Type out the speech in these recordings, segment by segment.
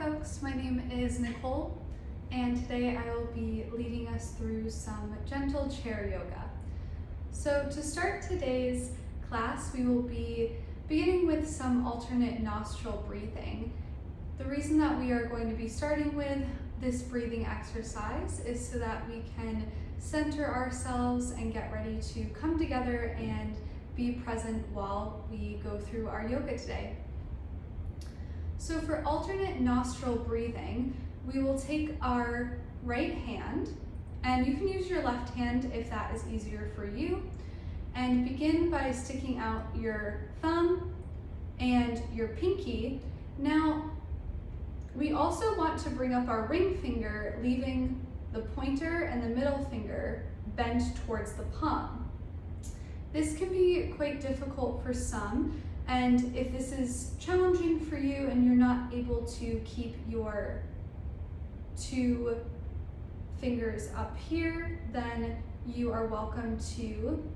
folks, my name is Nicole, and today I will be leading us through some gentle chair yoga. So to start today's class, we will be beginning with some alternate nostril breathing. The reason that we are going to be starting with this breathing exercise is so that we can center ourselves and get ready to come together and be present while we go through our yoga today. So for alternate nostril breathing, we will take our right hand, and you can use your left hand if that is easier for you, and begin by sticking out your thumb and your pinky. Now, we also want to bring up our ring finger, leaving the pointer and the middle finger bent towards the palm. This can be quite difficult for some, and if this is challenging for you and you're not able to keep your two fingers up here, then you are welcome to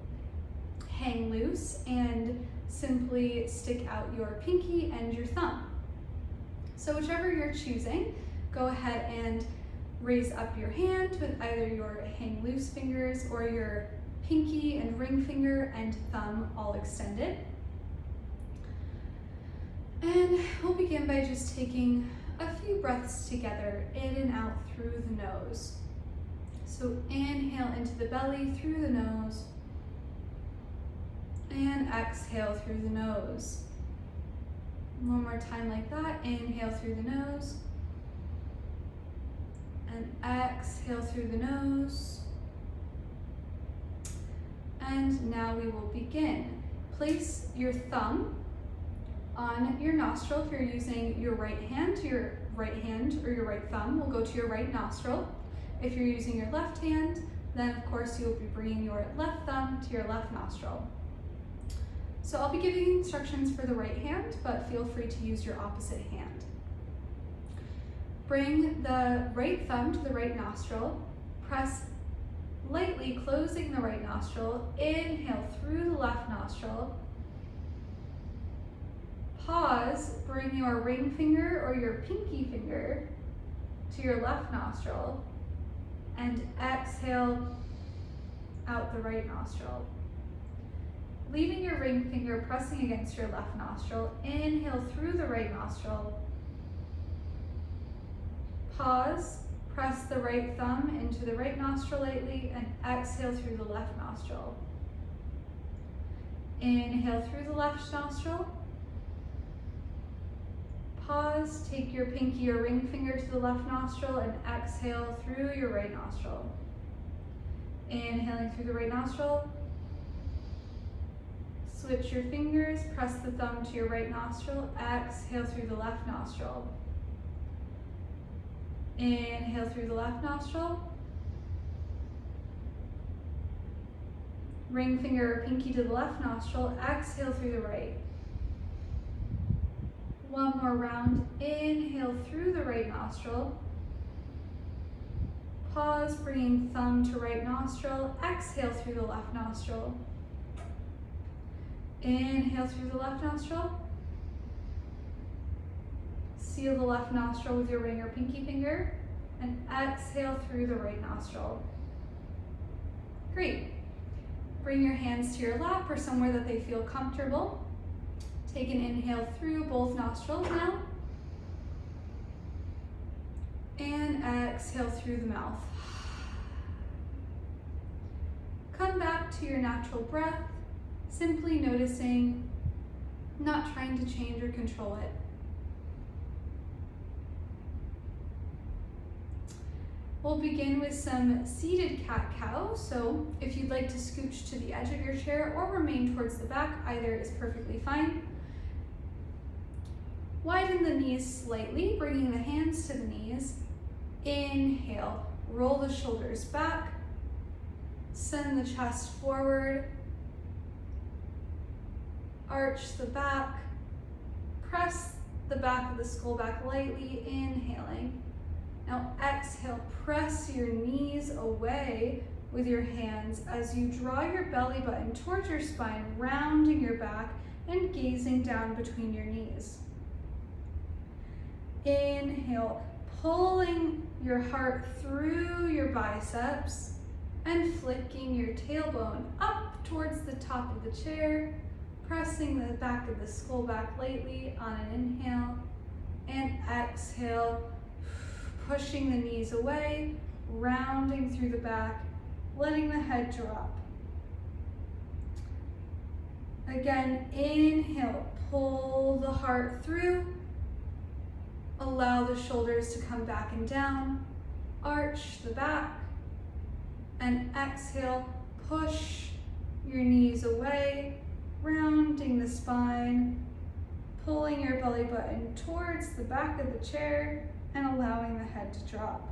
hang loose and simply stick out your pinky and your thumb. So whichever you're choosing, go ahead and raise up your hand with either your hang loose fingers or your pinky and ring finger and thumb all extended. And we'll begin by just taking a few breaths together in and out through the nose. So inhale into the belly through the nose and exhale through the nose. One more time like that. Inhale through the nose and exhale through the nose. And now we will begin. Place your thumb on your nostril. If you're using your right hand or your right thumb will go to your right nostril. If you're using your left hand, then of course you'll be bringing your left thumb to your left nostril. So I'll be giving instructions for the right hand, but feel free to use your opposite hand. Bring the right thumb to the right nostril. Press lightly, closing the right nostril. Inhale through the left nostril. Pause, bring your ring finger or your pinky finger to your left nostril and exhale out the right nostril. Leaving your ring finger pressing against your left nostril, inhale through the right nostril. Pause, press the right thumb into the right nostril lightly and exhale through the left nostril. Inhale through the left nostril. Pause, take your pinky or ring finger to the left nostril and exhale through your right nostril. Inhaling through the right nostril. Switch your fingers, press the thumb to your right nostril, exhale through the left nostril. Inhale through the left nostril. Ring finger or pinky to the left nostril, exhale through the right. One more round, inhale through the right nostril. Pause, bringing thumb to right nostril, exhale through the left nostril. Inhale through the left nostril. Seal the left nostril with your ring or pinky finger and exhale through the right nostril. Great. Bring your hands to your lap or somewhere that they feel comfortable. Take an inhale through both nostrils now. And exhale through the mouth. Come back to your natural breath, simply noticing, not trying to change or control it. We'll begin with some seated cat-cow. So if you'd like to scooch to the edge of your chair or remain towards the back, either is perfectly fine. Widen the knees slightly, bringing the hands to the knees. Inhale, roll the shoulders back, send the chest forward, arch the back, press the back of the skull back lightly, inhaling. Now exhale, press your knees away with your hands as you draw your belly button towards your spine, rounding your back and gazing down between your knees. Inhale, pulling your heart through your biceps and flicking your tailbone up towards the top of the chair, pressing the back of the skull back lightly on an inhale, and exhale, pushing the knees away, rounding through the back, letting the head drop. Again, inhale, pull the heart through, allow the shoulders to come back and down, arch the back, and exhale, push your knees away, rounding the spine, pulling your belly button towards the back of the chair and allowing the head to drop.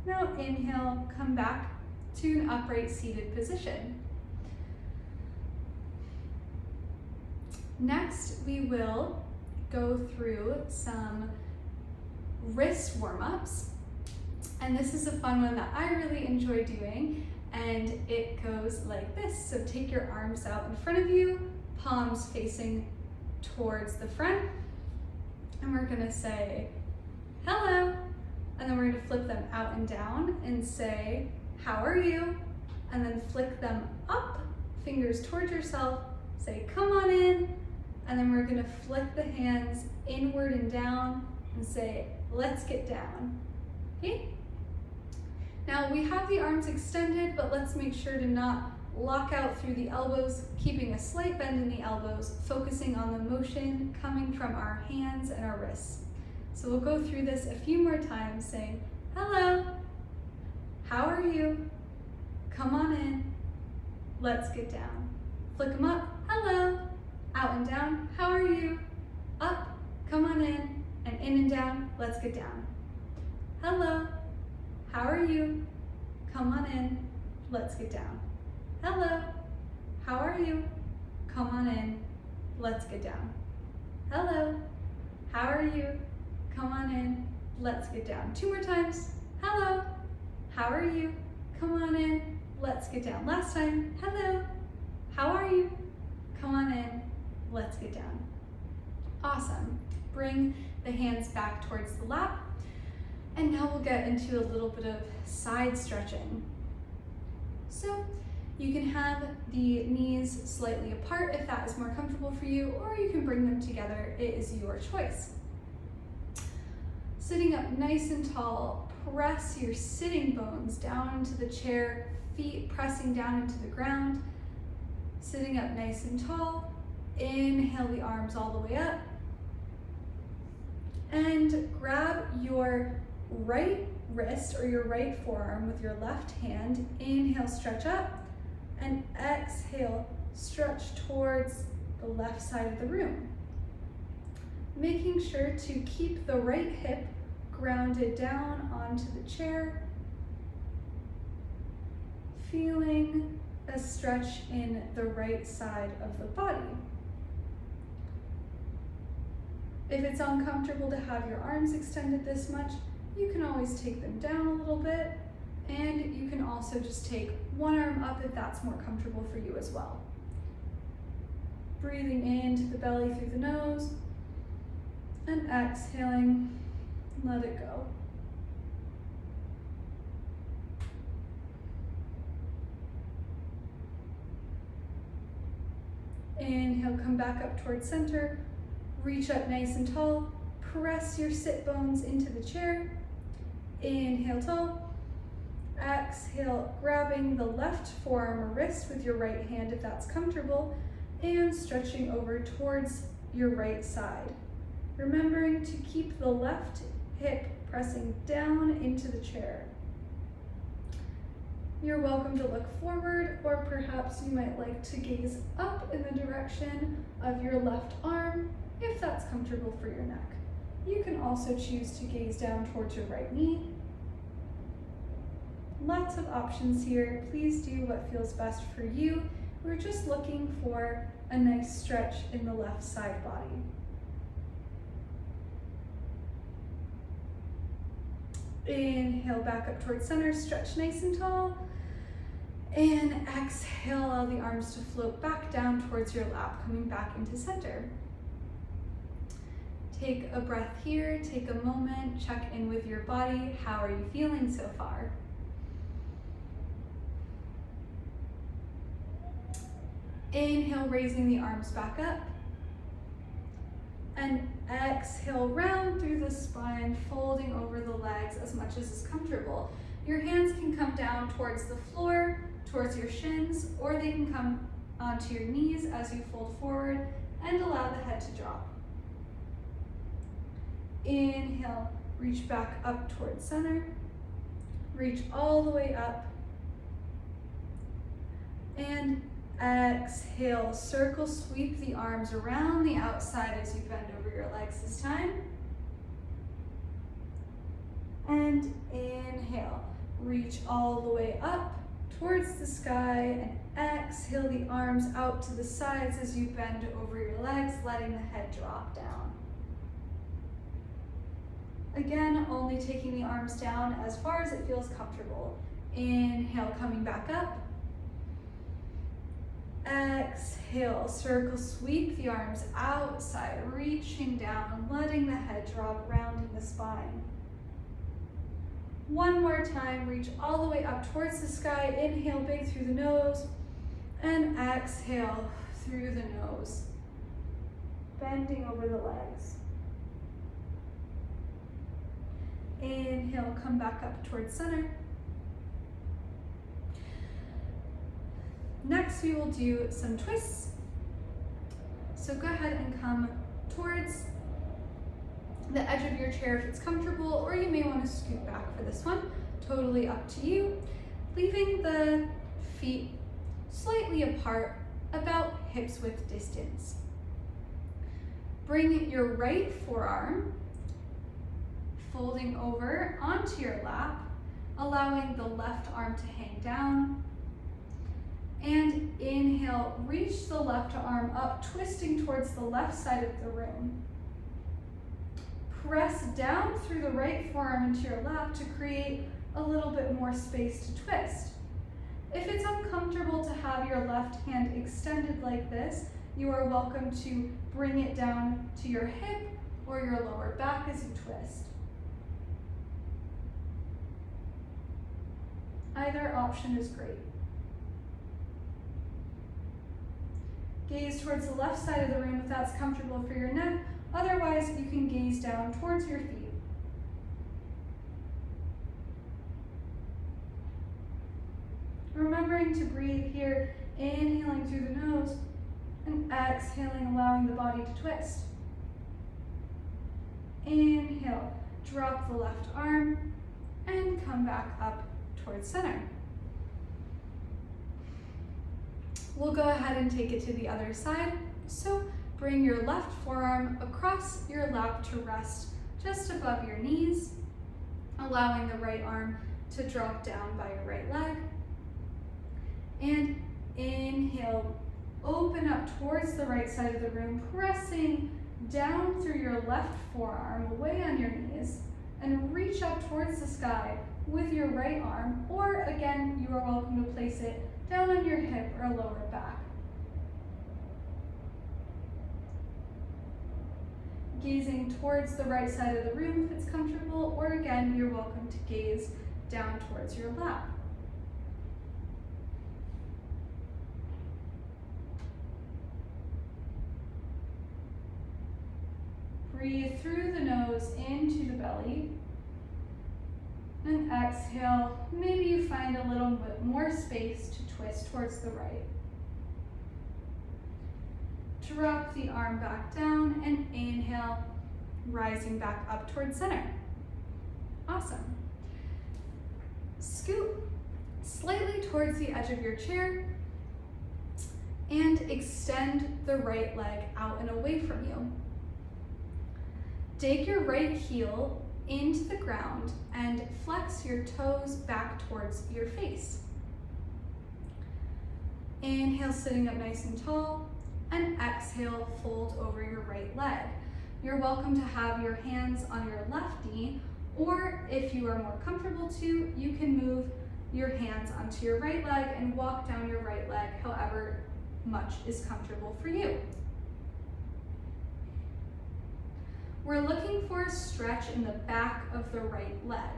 Now inhale, come back to an upright seated position. Next, we will go through some wrist warm-ups. And this is a fun one that I really enjoy doing. And it goes like this. So take your arms out in front of you, palms facing towards the front. And we're gonna say, hello. And then we're gonna flip them out and down and say, how are you? And then flick them up, fingers towards yourself, say, come on in. And then we're gonna flick the hands inward and down and say, let's get down, okay? Now we have the arms extended, but let's make sure to not lock out through the elbows, keeping a slight bend in the elbows, focusing on the motion coming from our hands and our wrists. So we'll go through this a few more times saying, hello, how are you? Come on in, let's get down. Flick them up, hello, out and down, how are you? Up, come on in and down, let's get down. Hello, how are you? Come on in, let's get down. Hello, how are you? Come on in, let's get down. Hello, how are you? Come on in, let's get down. Two more times. Hello, how are you? Come on in, let's get down. Last time. Hello, how are you? Come on in, let's get down. Awesome. Bring the hands back towards the lap. And now we'll get into a little bit of side stretching. So you can have the knees slightly apart if that is more comfortable for you, or you can bring them together. It is your choice. Sitting up nice and tall, press your sitting bones down into the chair, feet pressing down into the ground. Sitting up nice and tall, inhale the arms all the way up. And grab your right wrist or your right forearm with your left hand. Inhale, stretch up, and exhale, stretch towards the left side of the room. Making sure to keep the right hip grounded down onto the chair. Feeling a stretch in the right side of the body. If it's uncomfortable to have your arms extended this much, you can always take them down a little bit, and you can also just take one arm up if that's more comfortable for you as well. Breathing into the belly through the nose, and exhaling, let it go. Inhale, come back up towards center. Reach up nice and tall. Press your sit bones into the chair. Inhale, tall. Exhale, grabbing the left forearm or wrist with your right hand if that's comfortable, and stretching over towards your right side. Remembering to keep the left hip pressing down into the chair. You're welcome to look forward, or perhaps you might like to gaze up in the direction of your left arm if that's comfortable for your neck. You can also choose to gaze down towards your right knee. Lots of options here. Please do what feels best for you. We're just looking for a nice stretch in the left side body. Inhale, back up towards center, stretch nice and tall. And exhale, allow the arms to float back down towards your lap, coming back into center. Take a breath here, take a moment, check in with your body. How are you feeling so far? Inhale, raising the arms back up. And exhale, round through the spine, folding over the legs as much as is comfortable. Your hands can come down towards the floor, towards your shins, or they can come onto your knees as you fold forward and allow the head to drop. Inhale, reach back up towards center. Reach all the way up. And exhale, circle sweep the arms around the outside as you bend over your legs this time. And inhale, reach all the way up towards the sky, and exhale the arms out to the sides as you bend over your legs, letting the head drop down. Again, only taking the arms down as far as it feels comfortable. Inhale, coming back up. Exhale, circle sweep the arms outside, reaching down, letting the head drop, rounding the spine. One more time, reach all the way up towards the sky. Inhale big through the nose, and exhale through the nose, bending over the legs. Inhale, come back up towards center. Next, we will do some twists. So go ahead and come towards the edge of your chair if it's comfortable, or you may want to scoot back for this one. Totally up to you. Leaving the feet slightly apart, about hips width distance. Bring your right forearm folding over onto your lap, allowing the left arm to hang down. And inhale, reach the left arm up, twisting towards the left side of the room. Press down through the right forearm into your lap to create a little bit more space to twist. If it's uncomfortable to have your left hand extended like this, you are welcome to bring it down to your hip or your lower back as you twist. Either option is great. Gaze towards the left side of the room if that's comfortable for your neck. Otherwise, you can gaze down towards your feet. Remembering to breathe here, inhaling through the nose and exhaling, allowing the body to twist. Inhale, drop the left arm and come back up towards center. We'll go ahead and take it to the other side. So bring your left forearm across your lap to rest just above your knees, allowing the right arm to drop down by your right leg. And inhale, open up towards the right side of the room, pressing down through your left forearm, away on your knees, and reach up towards the sky with your right arm, or again, you are welcome to place it down on your hip or lower back. Gazing towards the right side of the room if it's comfortable, or again, you're welcome to gaze down towards your lap. Breathe through the nose into the belly. And exhale, maybe you find a little bit more space to twist towards the right. Drop the arm back down and inhale, rising back up towards center. Awesome. Scoot slightly towards the edge of your chair and extend the right leg out and away from you. Dig your right heel into the ground and flex your toes back towards your face. Inhale, sitting up nice and tall, and exhale, fold over your right leg. You're welcome to have your hands on your left knee, or if you are more comfortable to, you can move your hands onto your right leg and walk down your right leg however much is comfortable for you. we're looking for a stretch in the back of the right leg.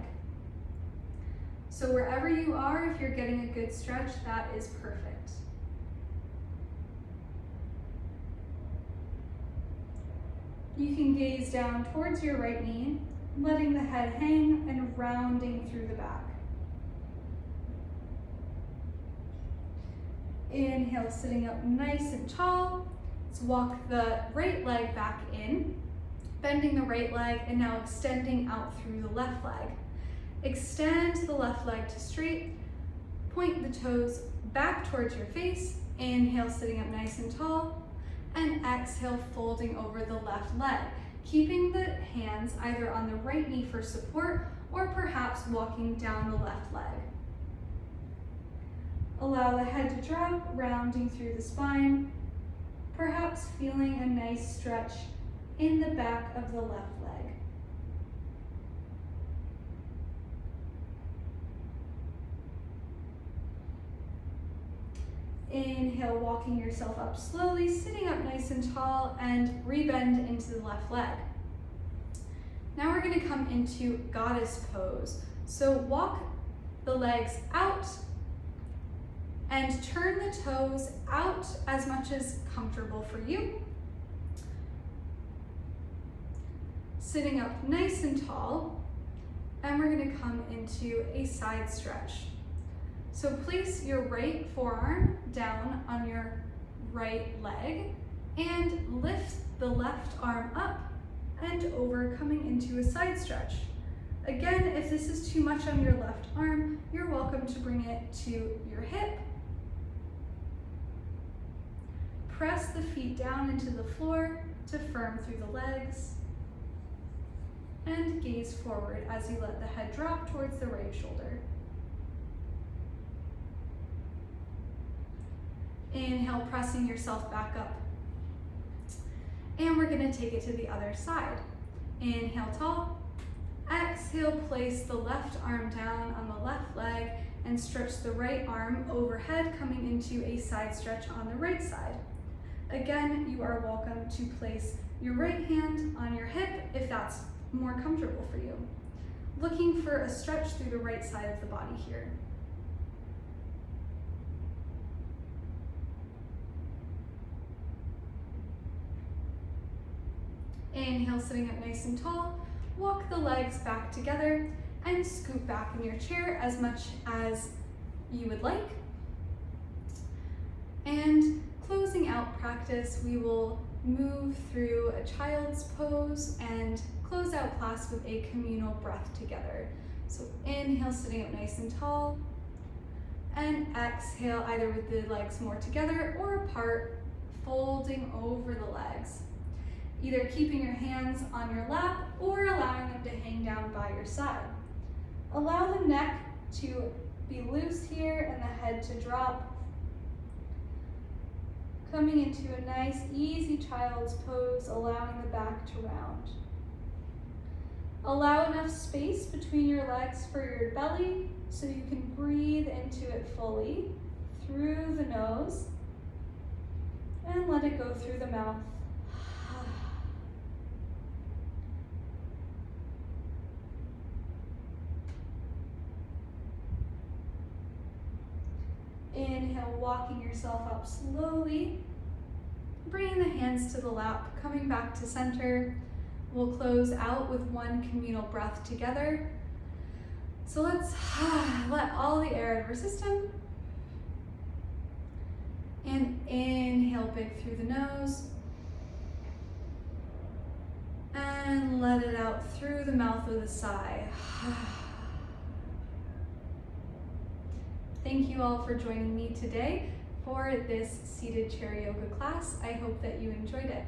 So wherever you are, if you're getting a good stretch, that is perfect. You can gaze down towards your right knee, letting the head hang and rounding through the back. Inhale, sitting up nice and tall. Let's walk the right leg back in, bending the right leg and now extending out through the left leg. Extend the left leg to straight, point the toes back towards your face. Inhale, sitting up nice and tall, and exhale, folding over the left leg, keeping the hands either on the right knee for support or perhaps walking down the left leg. Allow the head to drop, rounding through the spine, perhaps feeling a nice stretch in the back of the left leg. Inhale, walking yourself up slowly, sitting up nice and tall, and rebend into the left leg. Now we're going to come into goddess pose. So walk the legs out and turn the toes out as much as comfortable for you. Sitting up nice and tall, and we're going to come into a side stretch. So place your right forearm down on your right leg and lift the left arm up and over, coming into a side stretch. Again, if this is too much on your left arm, you're welcome to bring it to your hip. Press the feet down into the floor to firm through the legs. And gaze forward as you let the head drop towards the right shoulder. Inhale, pressing yourself back up. And we're going to take it to the other side. Inhale, tall. Exhale, place the left arm down on the left leg and stretch the right arm overhead, coming into a side stretch on the right side. Again, you are welcome to place your right hand on your hip if that's more comfortable for you. Looking for a stretch through the right side of the body here. Inhale, sitting up nice and tall. Walk the legs back together and scoot back in your chair as much as you would like. And closing out practice, we will move through a child's pose and close out class with a communal breath together. So inhale, sitting up nice and tall, and exhale, either with the legs more together or apart, folding over the legs. Either keeping your hands on your lap or allowing them to hang down by your side. Allow the neck to be loose here and the head to drop. Coming into a nice, easy child's pose, allowing the back to round. Allow enough space between your legs for your belly so you can breathe into it fully through the nose and let it go through the mouth. Inhale, walking yourself up slowly, bringing the hands to the lap, coming back to center. We'll close out with one communal breath together. So let's let all the air out of our system. And inhale big through the nose. And let it out through the mouth with a sigh. Thank you all for joining me today for this seated chair yoga class. I hope that you enjoyed it.